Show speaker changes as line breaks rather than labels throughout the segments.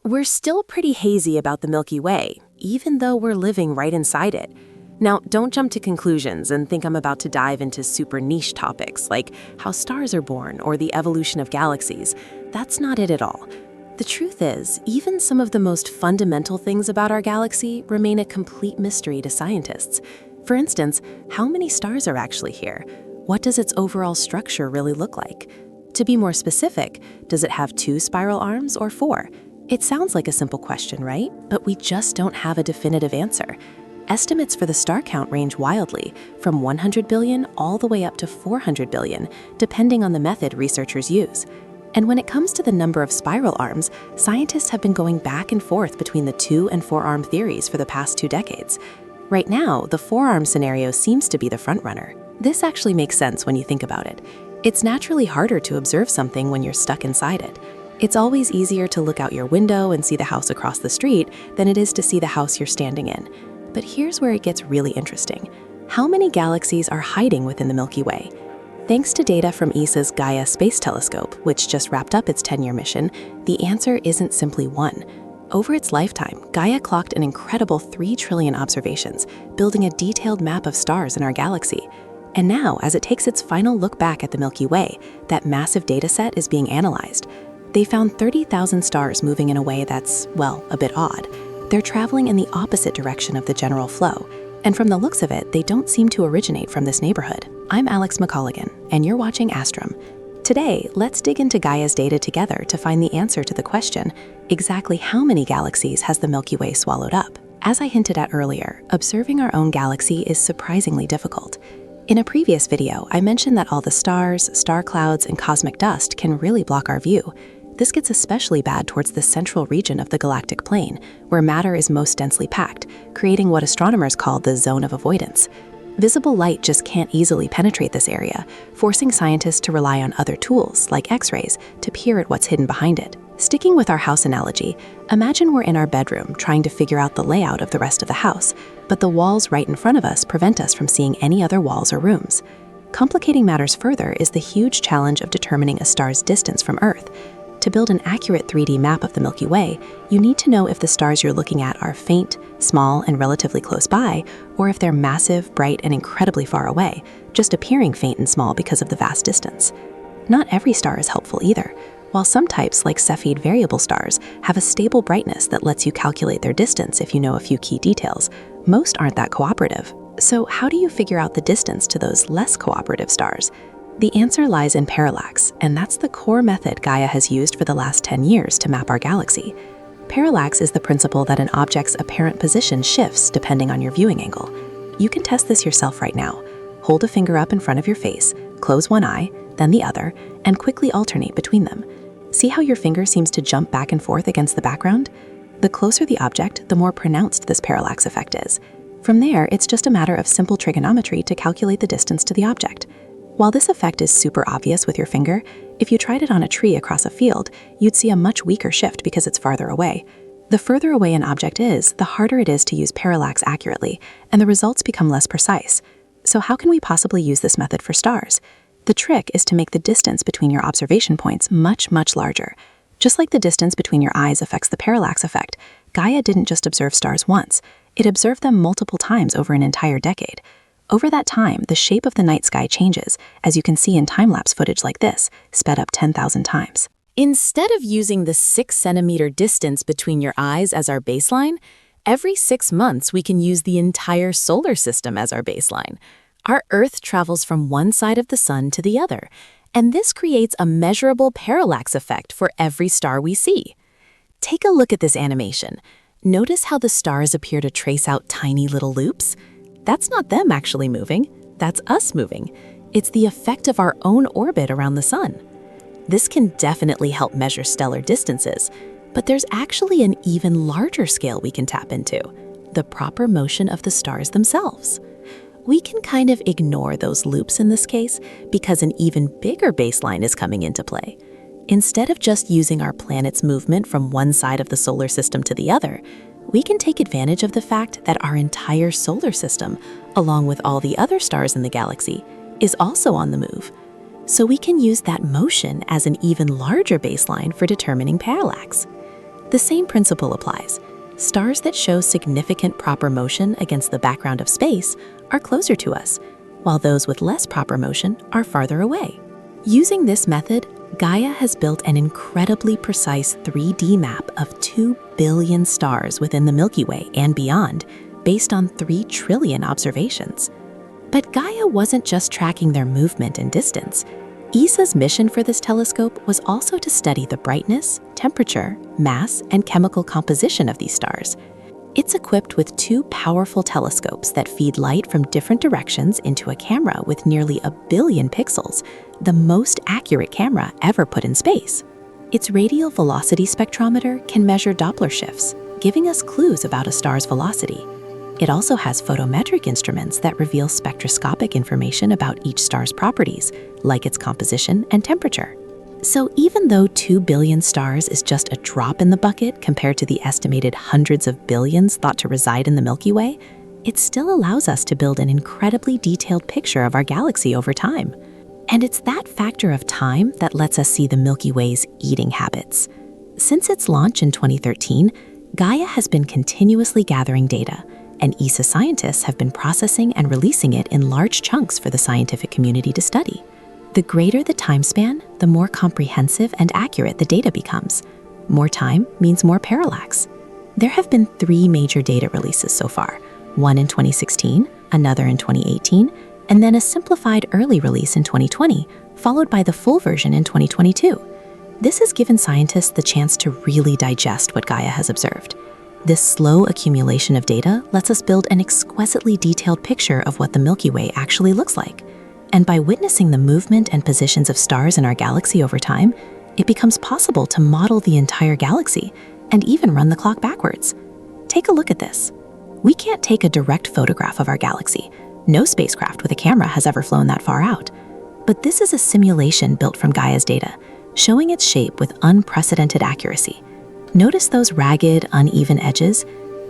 We're still pretty hazy about the Milky Way, even though we're living right inside it. Now, don't jump to conclusions and think I'm about to dive into super niche topics like how stars are born or the evolution of galaxies. That's not it at all. The truth is, even some of the most fundamental things about our galaxy remain a complete mystery to scientists. For instance, how many stars are actually here? What does its overall structure really look like? To be more specific, does it have 2 spiral arms or 4? It sounds like a simple question, right? But we just don't have a definitive answer. Estimates for the star count range wildly, from 100 billion all the way up to 400 billion, depending on the method researchers use. And when it comes to the number of spiral arms, scientists have been going back and forth between the 2 and 4-arm theories for the past 2 decades. Right now, the 4-arm scenario seems to be the frontrunner. This actually makes sense when you think about it. It's naturally harder to observe something when you're stuck inside it. It's always easier to look out your window and see the house across the street than it is to see the house you're standing in. But here's where it gets really interesting. How many galaxies are hiding within the Milky Way? Thanks to data from ESA's Gaia space telescope, which just wrapped up its 10-year mission, the answer isn't simply 1. Over its lifetime, Gaia clocked an incredible 3 trillion observations, building a detailed map of stars in our galaxy. And now, as it takes its final look back at the Milky Way, that massive data set is being analyzed. They found 30,000 stars moving in a way that's, well, a bit odd. They're traveling in the opposite direction of the general flow, and from the looks of it, they don't seem to originate from this neighborhood. I'm Alex McColligan, and you're watching Astrum. Today, let's dig into Gaia's data together to find the answer to the question, exactly how many galaxies has the Milky Way swallowed up? As I hinted at earlier, observing our own galaxy is surprisingly difficult. In a previous video, I mentioned that all the stars, star clouds, and cosmic dust can really block our view. This gets especially bad towards the central region of the galactic plane, where matter is most densely packed, creating what astronomers call the zone of avoidance. Visible light just can't easily penetrate this area, forcing scientists to rely on other tools, like X-rays, to peer at what's hidden behind it. Sticking with our house analogy, imagine we're in our bedroom trying to figure out the layout of the rest of the house, but the walls right in front of us prevent us from seeing any other walls or rooms. Complicating matters further is the huge challenge of determining a star's distance from Earth. To build an accurate 3D map of the Milky Way, you need to know if the stars you're looking at are faint, small, and relatively close by, or if they're massive, bright, and incredibly far away, just appearing faint and small because of the vast distance. Not every star is helpful either. While some types, like Cepheid variable stars, have a stable brightness that lets you calculate their distance if you know a few key details, most aren't that cooperative. So how do you figure out the distance to those less cooperative stars? The answer lies in parallax, and that's the core method Gaia has used for the last 10 years to map our galaxy. Parallax is the principle that an object's apparent position shifts depending on your viewing angle. You can test this yourself right now. Hold a finger up in front of your face, close one eye, then the other, and quickly alternate between them. See how your finger seems to jump back and forth against the background? The closer the object, the more pronounced this parallax effect is. From there, it's just a matter of simple trigonometry to calculate the distance to the object. While this effect is super obvious with your finger, if you tried it on a tree across a field, you'd see a much weaker shift because it's farther away. The further away an object is, the harder it is to use parallax accurately, and the results become less precise. So how can we possibly use this method for stars? The trick is to make the distance between your observation points much, much larger. Just like the distance between your eyes affects the parallax effect, Gaia didn't just observe stars once, it observed them multiple times over an entire decade. Over that time, the shape of the night sky changes, as you can see in time-lapse footage like this, sped up 10,000 times. Instead of using the 6-centimeter distance between your eyes as our baseline, every 6 months we can use the entire solar system as our baseline. Our Earth travels from one side of the sun to the other, and this creates a measurable parallax effect for every star we see. Take a look at this animation. Notice how the stars appear to trace out tiny little loops? That's not them actually moving, that's us moving. It's the effect of our own orbit around the sun. This can definitely help measure stellar distances, but there's actually an even larger scale we can tap into, the proper motion of the stars themselves. We can kind of ignore those loops in this case because an even bigger baseline is coming into play. Instead of just using our planet's movement from one side of the solar system to the other, we can take advantage of the fact that our entire solar system, along with all the other stars in the galaxy, is also on the move. So we can use that motion as an even larger baseline for determining parallax. The same principle applies. Stars that show significant proper motion against the background of space are closer to us, while those with less proper motion are farther away. Using this method, Gaia has built an incredibly precise 3D map of 2 billion stars within the Milky Way and beyond, based on 3 trillion observations. But Gaia wasn't just tracking their movement and distance. ESA's mission for this telescope was also to study the brightness, temperature, mass, and chemical composition of these stars. It's equipped with 2 powerful telescopes that feed light from different directions into a camera with nearly 1 billion pixels, the most accurate camera ever put in space. Its radial velocity spectrometer can measure Doppler shifts, giving us clues about a star's velocity. It also has photometric instruments that reveal spectroscopic information about each star's properties, like its composition and temperature. So even though 2 billion stars is just a drop in the bucket compared to the estimated hundreds of billions thought to reside in the Milky Way, it still allows us to build an incredibly detailed picture of our galaxy over time. And it's that factor of time that lets us see the Milky Way's eating habits. Since its launch in 2013, Gaia has been continuously gathering data, and ESA scientists have been processing and releasing it in large chunks for the scientific community to study. The greater the time span, the more comprehensive and accurate the data becomes. More time means more parallax. There have been 3 major data releases so far, one in 2016, another in 2018, and then a simplified early release in 2020, followed by the full version in 2022. This has given scientists the chance to really digest what Gaia has observed. This slow accumulation of data lets us build an exquisitely detailed picture of what the Milky Way actually looks like. And by witnessing the movement and positions of stars in our galaxy over time, it becomes possible to model the entire galaxy and even run the clock backwards. Take a look at this. We can't take a direct photograph of our galaxy. No spacecraft with a camera has ever flown that far out. But this is a simulation built from Gaia's data, showing its shape with unprecedented accuracy. Notice those ragged, uneven edges?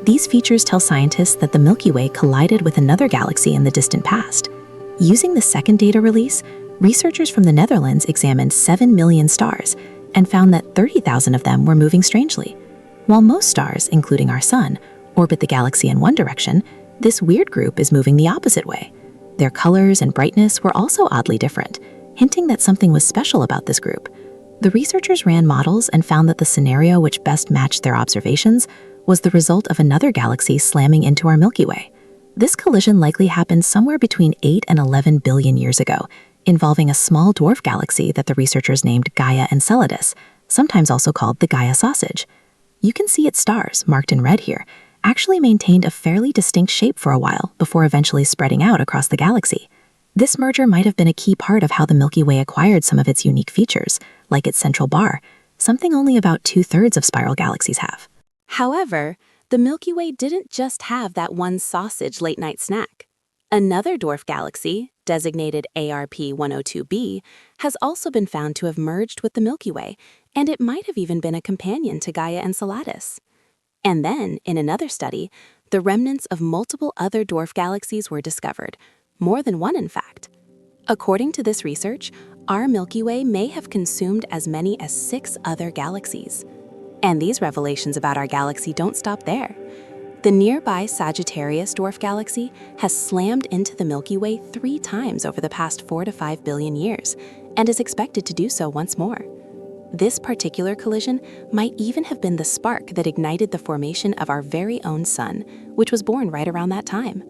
These features tell scientists that the Milky Way collided with another galaxy in the distant past. Using the second data release, researchers from the Netherlands examined 7 million stars and found that 30,000 of them were moving strangely. While most stars, including our Sun, orbit the galaxy in one direction, this weird group is moving the opposite way. Their colors and brightness were also oddly different, hinting that something was special about this group. The researchers ran models and found that the scenario which best matched their observations was the result of another galaxy slamming into our Milky Way. This collision likely happened somewhere between 8 and 11 billion years ago, involving a small dwarf galaxy that the researchers named Gaia Enceladus, sometimes also called the Gaia sausage. You can see its stars, marked in red here, actually maintained a fairly distinct shape for a while before eventually spreading out across the galaxy. This merger might have been a key part of how the Milky Way acquired some of its unique features, like its central bar, something only about 2/3 of spiral galaxies have. However, the Milky Way didn't just have that one sausage late-night snack. Another dwarf galaxy, designated ARP-102b, has also been found to have merged with the Milky Way, and it might have even been a companion to Gaia Enceladus. And then, in another study, the remnants of multiple other dwarf galaxies were discovered, more than one in fact. According to this research, our Milky Way may have consumed as many as 6 other galaxies. And these revelations about our galaxy don't stop there. The nearby Sagittarius dwarf galaxy has slammed into the Milky Way 3 times over the past 4 to 5 billion years, and is expected to do so once more. This particular collision might even have been the spark that ignited the formation of our very own sun, which was born right around that time.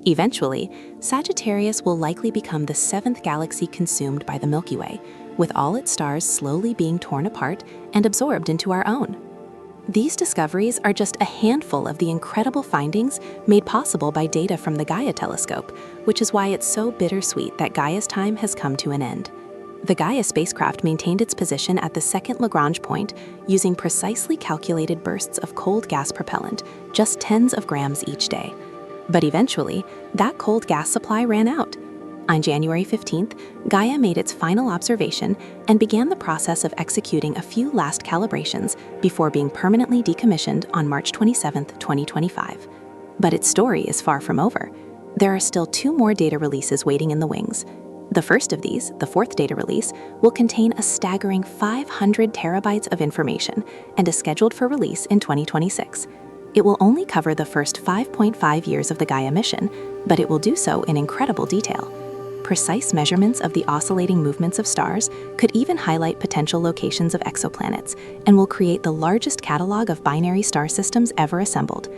Eventually, Sagittarius will likely become the 7th galaxy consumed by the Milky Way, with all its stars slowly being torn apart and absorbed into our own. These discoveries are just a handful of the incredible findings made possible by data from the Gaia telescope, which is why it's so bittersweet that Gaia's time has come to an end. The Gaia spacecraft maintained its position at the second Lagrange point using precisely calculated bursts of cold gas propellant, just tens of grams each day. But eventually, that cold gas supply ran out. On January 15th, Gaia made its final observation and began the process of executing a few last calibrations before being permanently decommissioned on March 27, 2025. But its story is far from over. There are still 2 more data releases waiting in the wings.
The first of these, the fourth data release, will contain a staggering 500 terabytes of information and is scheduled for release in 2026. It will only cover the first 5.5 years of the Gaia mission, but it will do so in incredible detail. Precise measurements of the oscillating movements of stars could even highlight potential locations of exoplanets and will create the largest catalog of binary star systems ever assembled.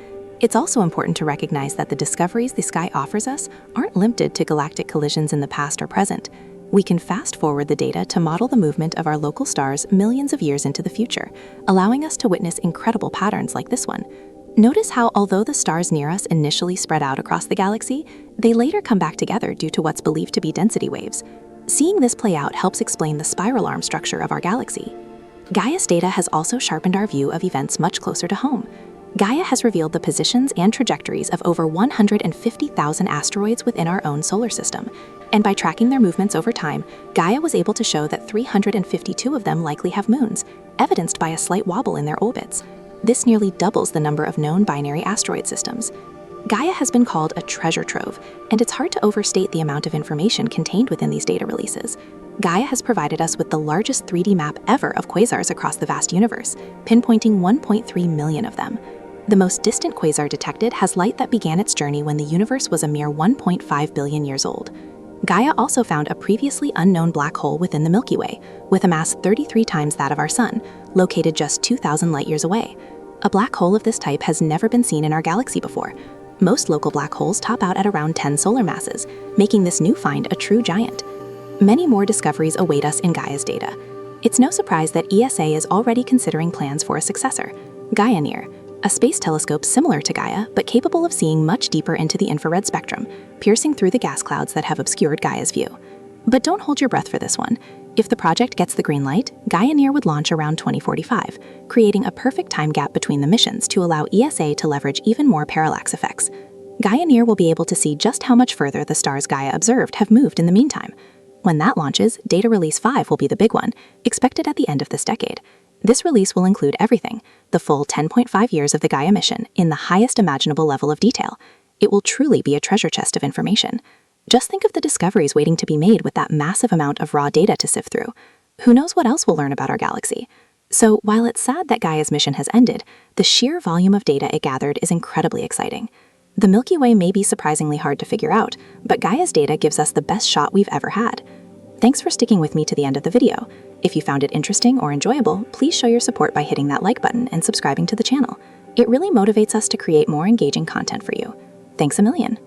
It's also important to recognize that the discoveries the sky offers us aren't limited to galactic collisions in the past or present. We can fast-forward the data to model the movement of our local stars millions of years into the future, allowing us to witness incredible patterns like this one. Notice how, although the stars near us initially spread out across the galaxy, they later come back together due to what's believed to be density waves. Seeing this play out helps explain the spiral arm structure of our galaxy. Gaia's data has also sharpened our view of events much closer to home. Gaia has revealed the positions and trajectories of over 150,000 asteroids within our own solar system. And by tracking their movements over time, Gaia was able to show that 352 of them likely have moons, evidenced by a slight wobble in their orbits. This nearly doubles the number of known binary asteroid systems. Gaia has been called a treasure trove, and it's hard to overstate the amount of information contained within these data releases. Gaia has provided us with the largest 3D map ever of quasars across the vast universe, pinpointing 1.3 million of them. The most distant quasar detected has light that began its journey when the universe was a mere 1.5 billion years old. Gaia also found a previously unknown black hole within the Milky Way, with a mass 33 times that of our Sun, located just 2,000 light-years away. A black hole of this type has never been seen in our galaxy before. Most local black holes top out at around 10 solar masses, making this new find a true giant. Many more discoveries await us in Gaia's data. It's no surprise that ESA is already considering plans for a successor, Gaia Near, a space telescope similar to Gaia, but capable of seeing much deeper into the infrared spectrum, piercing through the gas clouds that have obscured Gaia's view. But don't hold your breath for this one. If the project gets the green light, Gaia Near would launch around 2045, creating a perfect time gap between the missions to allow ESA to leverage even more parallax effects. Gaia Near will be able to see just how much further the stars Gaia observed have moved in the meantime. When that launches, Data Release 5 will be the big one, expected at the end of this decade. This release will include everything, the full 10.5 years of the Gaia mission, in the highest imaginable level of detail. It will truly be a treasure chest of information. Just think of the discoveries waiting to be made with that massive amount of raw data to sift through. Who knows what else we'll learn about our galaxy? So while it's sad that Gaia's mission has ended, the sheer volume of data it gathered is incredibly exciting. The Milky Way may be surprisingly hard to figure out, but Gaia's data gives us the best shot we've ever had. Thanks for sticking with me to the end of the video. If you found it interesting or enjoyable, please show your support by hitting that like button and subscribing to the channel. It really motivates us to create more engaging content for you. Thanks a million.